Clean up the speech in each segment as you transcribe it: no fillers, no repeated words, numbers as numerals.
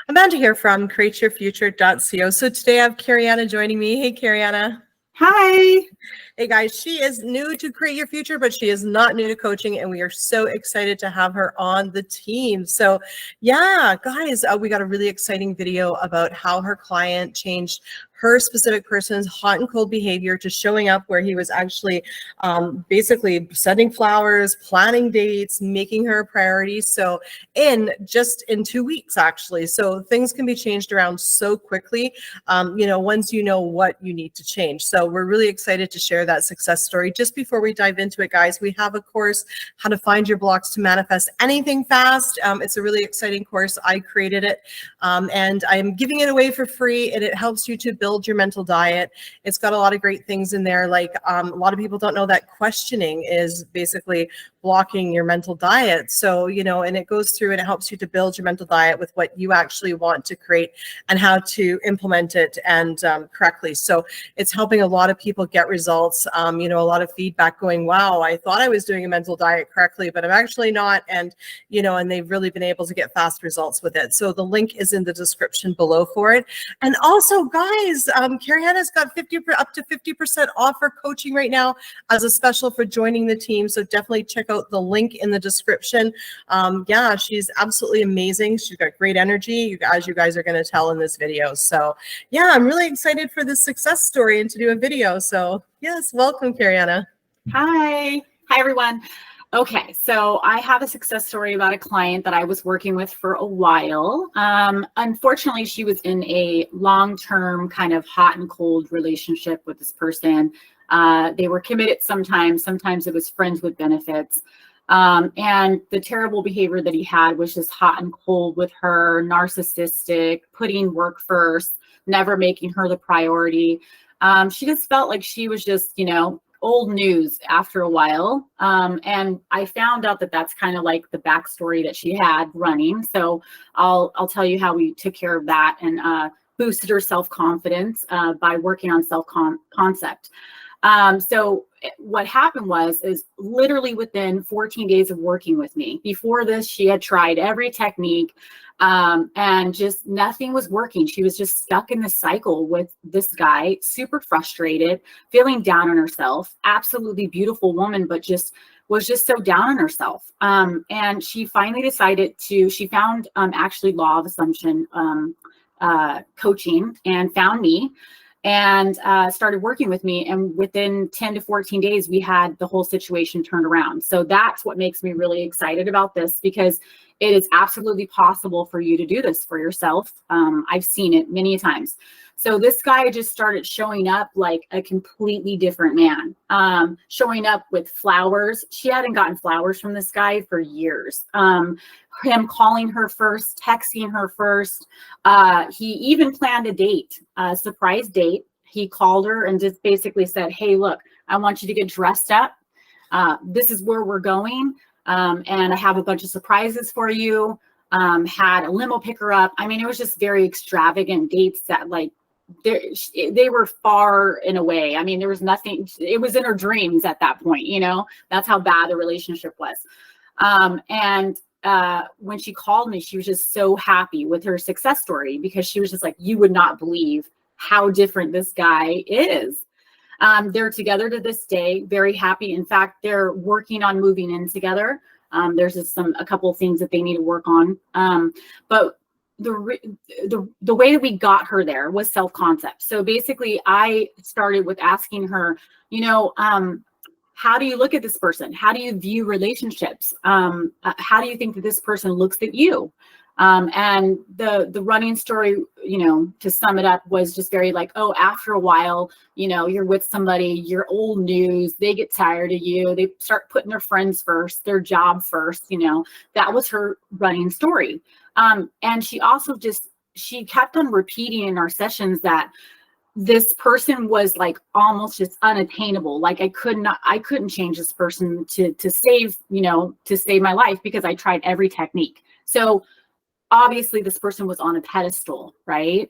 Amanda here from createyourfuture.co. So today I have Kariana joining me. Hey, Kariana. Hi. Hey guys, she is new to Create Your Future, but she is not new to coaching, and we are so excited to have her on the team. So yeah, guys, we got a really exciting video about how her client changed her specific person's hot and cold behavior to showing up where he was actually basically sending flowers, planning dates, making her a priority. So just in 2 weeks, actually. So things can be changed around so quickly, once you know what you need to change. So we're really excited to share that success story. Just before we dive into it, guys, we have a course, How to Find Your Blocks to Manifest Anything Fast. It's a really exciting course. I created it, and I'm giving it away for free, and it helps you to build your mental diet. It's got a lot of great things in there. Like a lot of people don't know that questioning is basically blocking your mental diet. So, and it goes through and it helps you to build your mental diet with what you actually want to create and how to implement it and correctly. So it's helping a lot of people get results. A lot of feedback going, wow, I thought I was doing a mental diet correctly, but I'm actually not. And, and they've really been able to get fast results with it. So the link is in the description below for it. And also, guys, Kariana's got up to 50% off her coaching right now as a special for joining the team. So definitely check out the link in the description. Yeah, she's absolutely amazing. She's got great energy, as you guys are going to tell in this video. So yeah, I'm really excited for this success story and to do a video. So yes, welcome, Kariana. Hi. Hi, everyone. Okay, so I have a success story about a client that I was working with for a while. Unfortunately, she was in a long-term kind of hot and cold relationship with this person. They were committed sometimes it was friends with benefits. And the terrible behavior that he had was just hot and cold with her, narcissistic, putting work first, never making her the priority. She just felt like she was just, old news after a while. And I found out that that's kind of like the backstory that she had running. So I'll tell you how we took care of that and boosted her self-confidence by working on self-concept. So what happened is literally within 14 days of working with me. Before this, she had tried every technique and just nothing was working. She was just stuck in this cycle with this guy, super frustrated, feeling down on herself, absolutely beautiful woman, but was just so down on herself. And she finally decided she found actually Law of Assumption coaching and found me and started working with me. And within 10 to 14 days, we had the whole situation turned around. So that's what makes me really excited about this, because it is absolutely possible for you to do this for yourself. I've seen it many times. So this guy just started showing up like a completely different man, showing up with flowers. She hadn't gotten flowers from this guy for years. Him calling her first, texting her first. He even planned a date, a surprise date. He called her and just basically said, hey, look, I want you to get dressed up. This is where we're going. And I have a bunch of surprises for you. Had a limo pick her up. I mean, it was just very extravagant dates that like, they were far and away. I mean, there was nothing, it was in her dreams at that point, that's how bad the relationship was. When she called me, she was just so happy with her success story, because she was just like, you would not believe how different this guy is. They're together to this day, very happy. In fact, they're working on moving in together. There's just a couple of things that they need to work on. But the way that we got her there was self-concept. So basically I started with asking her, how do you look at this person? How do you view relationships? How do you think that this person looks at you? And the running story, to sum it up, was just very like, oh, after a while, you're with somebody, you're old news, they get tired of you, they start putting their friends first, their job first, that was her running story. And she also she kept on repeating in our sessions that this person was like almost just unattainable. Like I couldn't change this person to save my life, because I tried every technique. So obviously this person was on a pedestal, right?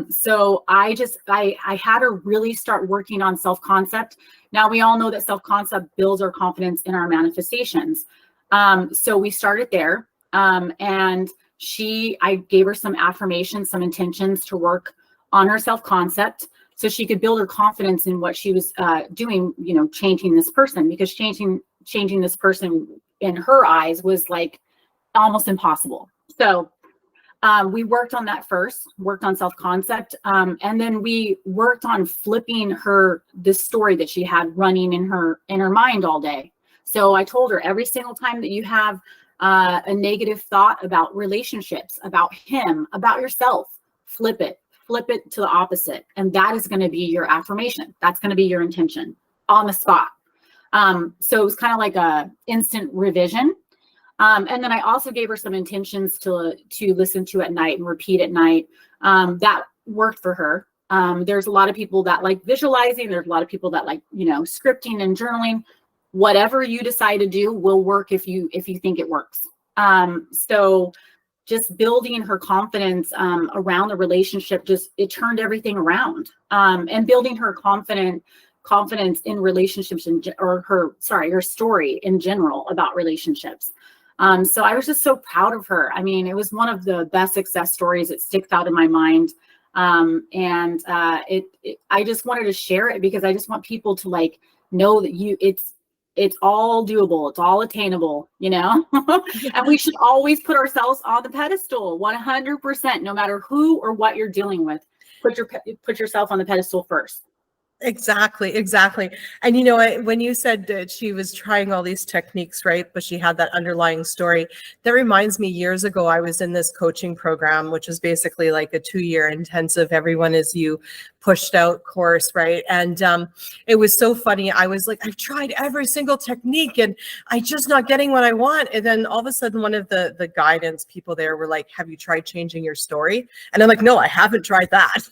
So I had her really start working on self-concept. Now we all know that self-concept builds our confidence in our manifestations. So we started there, and I gave her some affirmations, some intentions to work on her self-concept so she could build her confidence in what she was doing, you know, changing this person, because changing this person in her eyes was like almost impossible. So we worked on that first, worked on self-concept, and then we worked on flipping this story that she had running in her mind all day. So I told her, every single time that you have a negative thought about relationships, about him, about yourself, flip it to the opposite. And that is going to be your affirmation. That's going to be your intention on the spot. So it was kind of like a instant revision. And then I also gave her some intentions to listen to at night and repeat at night. That worked for her. There's a lot of people that like visualizing. There's a lot of people that like, you know, scripting and journaling. Whatever you decide to do will work if you think it works. So just building her confidence around the relationship, it turned everything around. And building her confidence in relationships her story in general about relationships. So I was just so proud of her. I mean, it was one of the best success stories. It sticks out in my mind. I just wanted to share it because I just want people to like know that it's all doable. It's all attainable, you know, and we should always put ourselves on the pedestal 100%, no matter who or what you're dealing with. Put yourself on the pedestal first. Exactly. And you know, when you said that she was trying all these techniques, right, but she had that underlying story, that reminds me, years ago, I was in this coaching program, which was basically like a 2-year intensive, everyone is you pushed out course, right? And it was so funny. I was like, I've tried every single technique and I'm just not getting what I want. And then all of a sudden, one of the guidance people there were like, have you tried changing your story? And I'm like, no, I haven't tried that.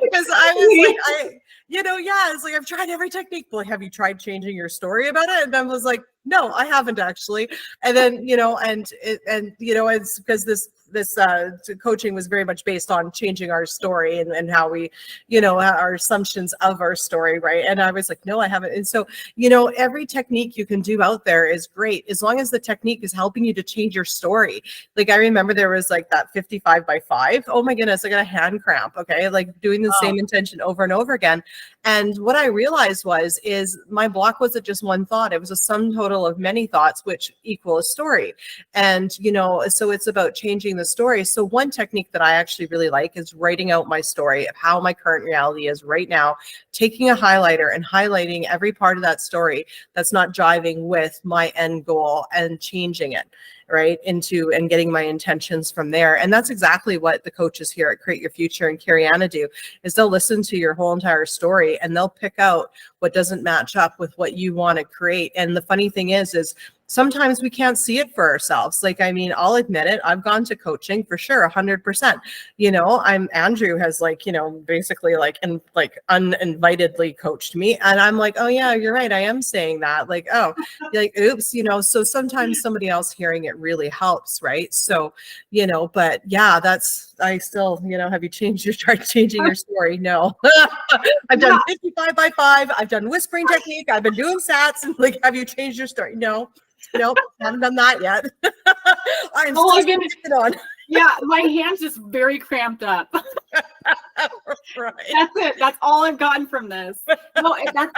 Because I was like, it's like, I've tried every technique. Well, have you tried changing your story about it? And then was like, no, I haven't actually. And then, it's because this coaching was very much based on changing our story and how we, our assumptions of our story, right? And I was like, no, I haven't. And so, every technique you can do out there is great as long as the technique is helping you to change your story. Like I remember there was like that 55 by 5. Oh my goodness, I got a hand cramp. Okay, like doing the same intention over and over again. And what I realized is my block wasn't just one thought; it was a sum total of many thoughts, which equal a story. And so it's about changing the story. So one technique that I actually really like is writing out my story of how my current reality is right now, taking a highlighter and highlighting every part of that story that's not jiving with my end goal and changing it right into and getting my intentions from there. And that's exactly what the coaches here at Create Your Future and Kariana do, is they'll listen to your whole entire story and they'll pick out what doesn't match up with what you want to create. And the funny thing is sometimes we can't see it for ourselves. Like, I mean, I'll admit it. I've gone to coaching for sure, 100%. Andrew has basically uninvitedly coached me. And I'm like, oh yeah, you're right. I am saying that. Like, oh, like, oops, so sometimes somebody else hearing it really helps. Right. So, but yeah, I still, have you tried changing your story? No, I've done 55 by 5. I've done whispering technique. I've been doing sats and like, have you changed your story? No. Nope, haven't done that yet. I'm still working on. Yeah, my hand's just very cramped up. Right. That's it. That's all I've gotten from this. No,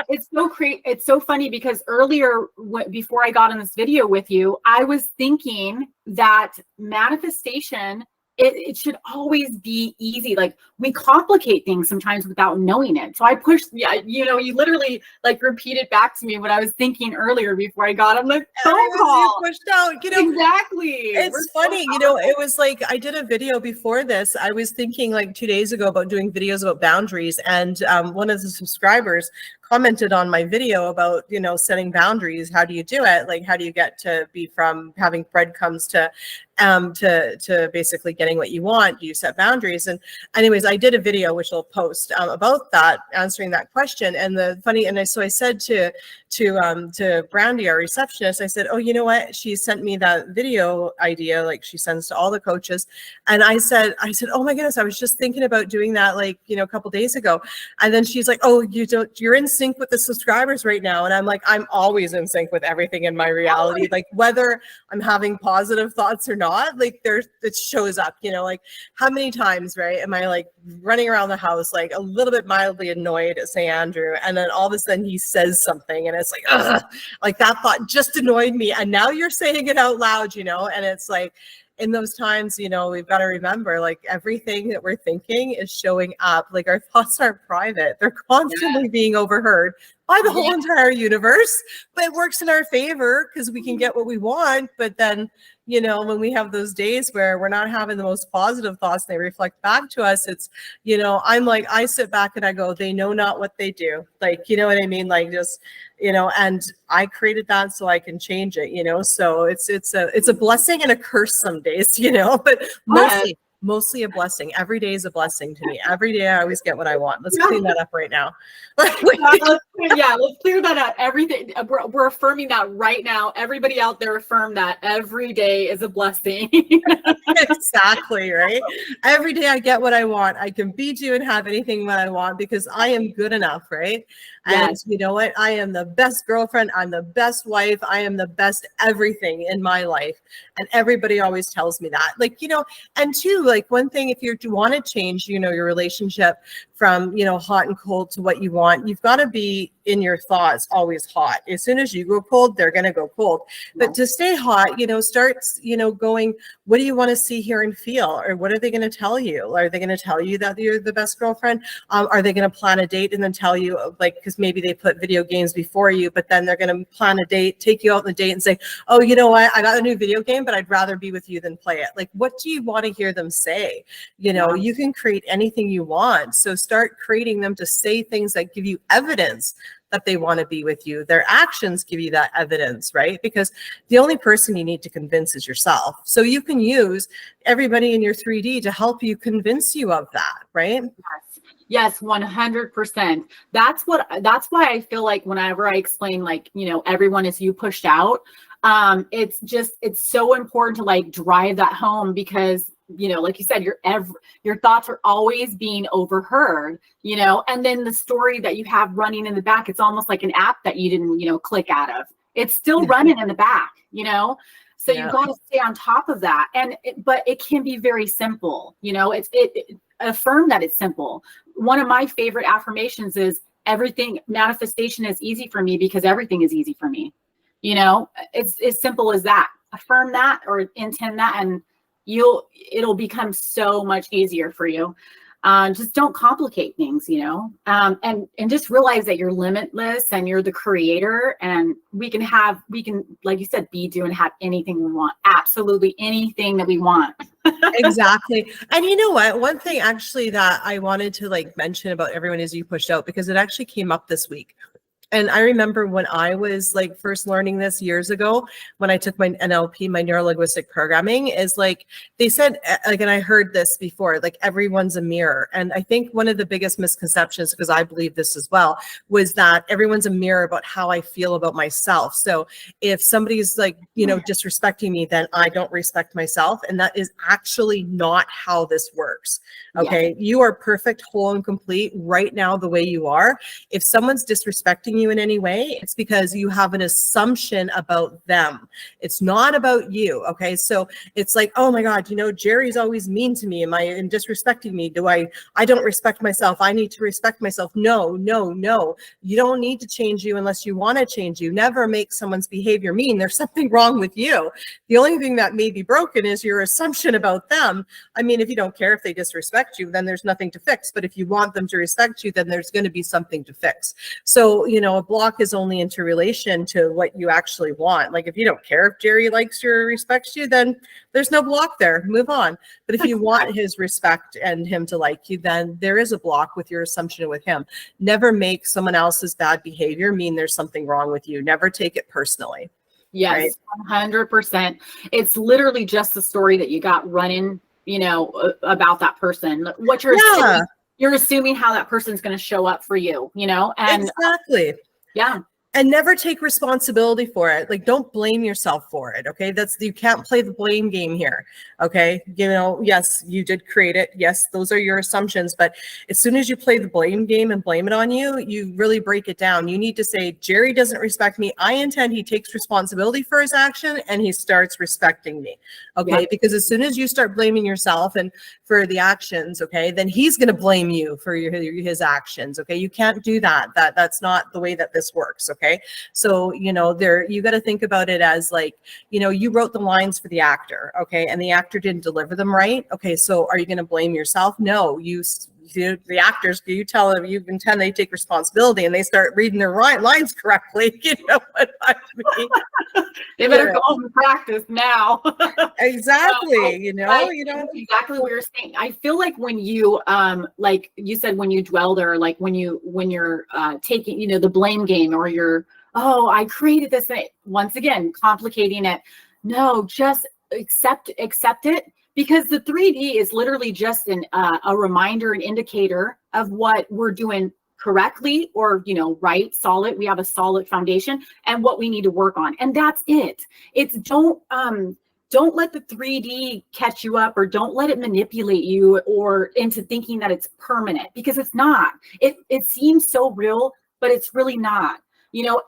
it's so funny because earlier, before I got in this video with you, I was thinking that manifestation, it should always be easy. Like, we complicate things sometimes without knowing it. So I pushed, you literally like repeated back to me what I was thinking earlier before I got on the phone call. You pushed out, exactly. It's funny, it was like, I did a video before this. I was thinking like 2 days ago about doing videos about boundaries. And one of the subscribers commented on my video about, setting boundaries. How do you do it? Like, how do you get to be from having breadcrumbs to basically getting what you want? Do you set boundaries? And anyways, I did a video, which I'll post about that, answering that question. And so I said to Brandy, our receptionist, I said, oh, you know what? She sent me that video idea, like she sends to all the coaches. And I said, oh my goodness, I was just thinking about doing that, like, a couple days ago. And then she's like, oh, you're in sync with the subscribers right now. And I'm like, I'm always in sync with everything in my reality, like whether I'm having positive thoughts or not, like it shows up, like how many times, right? Am I like running around the house, like a little bit mildly annoyed at St. Andrew, and then all of a sudden he says something and it's like, ugh, like that thought just annoyed me. And now you're saying it out loud, and it's like, in those times, we've got to remember, like everything that we're thinking is showing up. Like our thoughts aren't private. They're constantly being overheard by the whole entire universe, but it works in our favor because we can get what we want. But then, when we have those days where we're not having the most positive thoughts, they reflect back to us. It's, I'm like, I sit back and I go, they know not what they do. Like, you know what I mean? Like just, and I created that so I can change it, so it's a blessing and a curse some days, but mostly a blessing. Every day is a blessing to me. Every day I always get what I want. Let's clean that up right now. Let's clear that out. Everything, we're affirming that right now. Everybody out there, affirm that every day is a blessing. Exactly, right? Every day I get what I want. I can be, do, and have anything that I want because I am good enough, right? And you know what? I am the best girlfriend. I'm the best wife. I am the best everything in my life. And everybody always tells me that. Like, and two, like one thing, if you want to change, your relationship from, hot and cold to what you want, you've got to be in your thoughts always hot. As soon as you go cold, they're going to go cold. But to stay hot, starts, going, what do you want to see, hear, and feel? Or what are they going to tell you? Are they going to tell you that you're the best girlfriend? Are they going to plan a date and then tell you, like, because maybe they put video games before you, but then they're going to plan a date, take you out on the date and say, oh, you know what? I got a new video game, but I'd rather be with you than play it. Like, what do you want to hear them say? You can create anything you want. So start creating them to say things that give you evidence that they want to be with you. Their actions give you that evidence, right? Because the only person you need to convince is yourself. So you can use everybody in your 3D to help you convince you of that, right? Yes, 100%. That's why I feel like whenever I explain, like, everyone is you pushed out, it's so important to like drive that home because, like you said, your thoughts are always being overheard, and then the story that you have running in the back, it's almost like an app that you didn't, click out of. It's still running in the back, so you've got to stay on top of that. But it can be very simple, affirm that it's simple. One of my favorite affirmations is manifestation is easy for me because everything is easy for me. It's as simple as that. Affirm that or intend that, and it'll become so much easier for you. Just don't complicate things, and just realize that you're limitless and you're the creator, and we can, like you said, be, do, and have anything we want. Absolutely anything that we want. Exactly. And you know what? One thing actually that I wanted to like mention about everyone is you pushed out, because it actually came up this week. And I remember when I was like first learning this years ago, when I took my NLP, my neuro-linguistic programming, is like they said, like, and I heard this before, like everyone's a mirror. And I think one of the biggest misconceptions, because I believe this as well, was that everyone's a mirror about how I feel about myself. So if somebody's like, disrespecting me, then I don't respect myself. And that is actually not how this works. Okay. Yeah. You are perfect, whole, and complete right now the way you are. If someone's disrespecting you in any way, it's because you have an assumption about them. It's not about you. Okay. So it's like, oh my God, Jerry's always mean to me. Am I in disrespecting me? I don't respect myself. I need to respect myself. No. You don't need to change you unless you want to change you. Never make someone's behavior mean. There's something wrong with you. The only thing that may be broken is your assumption about them. I mean, if you don't care if they disrespect you, then there's nothing to fix. But if you want them to respect you, then there's going to be something to fix. So, a block is only into relation to what you actually want. Like if you don't care if Jerry likes you or respects you, then there's no block there. Move on. But if you want his respect and him to like you, then there is a block with your assumption with him. Never make someone else's bad behavior mean there's something wrong with you. Never take it personally. Yes, right? 100%. It's literally just the story that you got running, about that person. What you're assuming how that person's going to show up for you, and exactly. Yeah. And never take responsibility for it. Like, don't blame yourself for it. Okay. You can't play the blame game here. Okay. Yes, you did create it. Yes, those are your assumptions. But as soon as you play the blame game and blame it on you, you really break it down. You need to say, Jerry doesn't respect me. I intend he takes responsibility for his action and he starts respecting me. Okay. Yeah. Because as soon as you start blaming yourself and for the actions, okay, then he's going to blame you for his actions. Okay. You can't do that. That's not the way that this works. Okay. So, you got to think about it as like, you wrote the lines for the actor. Okay. And the actor didn't deliver them right. Okay. So are you going to blame yourself? No, the actors, you tell them you intend they take responsibility and they start reading their lines correctly. You know what I mean? They better go home and practice now. Exactly. Exactly what you're saying. I feel like when you, like you said, when you dwell there, like when you're taking, the blame game or I created this thing. Once again, complicating it. No, just accept it. Because the 3D is literally just a reminder, an indicator of what we're doing correctly or, right, solid. We have a solid foundation and what we need to work on. And that's it. It's don't let the 3D catch you up or don't let it manipulate you or into thinking that it's permanent, because it's not. It seems so real, but it's really not,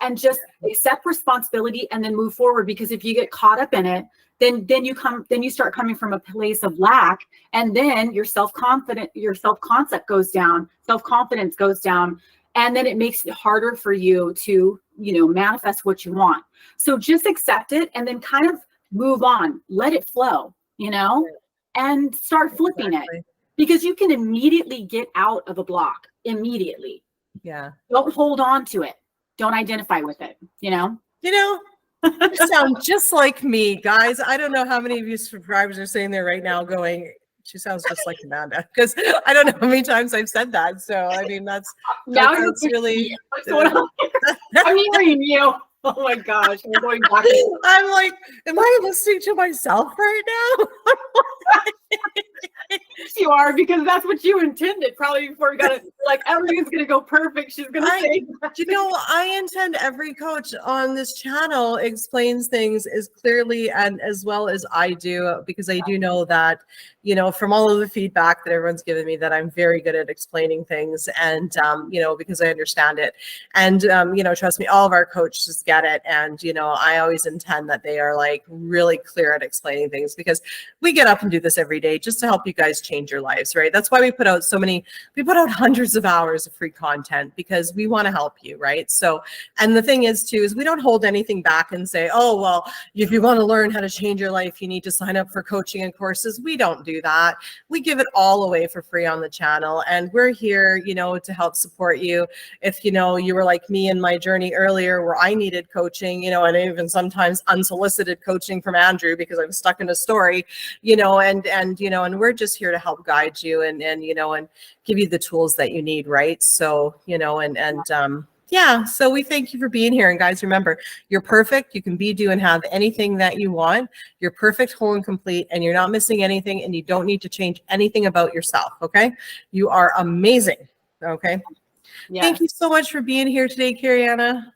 and just accept responsibility and then move forward. Because if you get caught up in it, then you start coming from a place of lack, and then your self-concept goes down, self-confidence goes down, and then it makes it harder for you to, manifest what you want. So just accept it and then kind of move on, let it flow, and start flipping it, because you can immediately get out of a block immediately. Yeah. Don't hold on to it. Don't identify with it, You sound just like me, guys. I don't know how many of you subscribers are sitting there right now going, she sounds just like Amanda, because I don't know how many times I've said that. So, I mean, that's really. I'm hearing you. Oh my gosh. I'm going back. I'm like, am I listening to myself right now? You are, because that's what you intended probably before you got it. Like, everything's going to go perfect. She's going to say that. I intend every coach on this channel explains things as clearly and as well as I do, because I do know that, from all of the feedback that everyone's given me, that I'm very good at explaining things, and, because I understand it. And, trust me, all of our coaches get it. And, I always intend that they are like really clear at explaining things, because we get up and do this every day just to help you guys change your lives, right? That's why we put out hundreds of hours of free content, because we want to help you, right? So, and the thing is we don't hold anything back and say, oh, well, if you want to learn how to change your life, you need to sign up for coaching and courses. We don't do that. We give it all away for free on the channel. And we're here, to help support you. If, you were like me in my journey earlier where I needed coaching, and even sometimes unsolicited coaching from Andrew because I'm stuck in a story, and we're just here to help guide you and give you the tools that you need, right? So, so we thank you for being here. And guys, remember, you're perfect. You can be, do, and have anything that you want. You're perfect, whole, and complete, and you're not missing anything, and you don't need to change anything about yourself, okay? You are amazing, okay? Yes. Thank you so much for being here today, Kariana.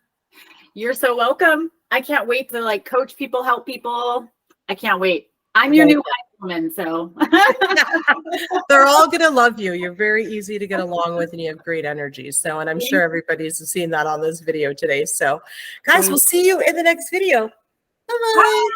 You're so welcome. I can't wait to coach people, help people. I can't wait. I'm your new woman, so. They're all going to love you. You're very easy to get along with, and you have great energy. So, and I'm sure everybody's seen that on this video today. So, guys, we'll see you in the next video. Bye-bye. Bye.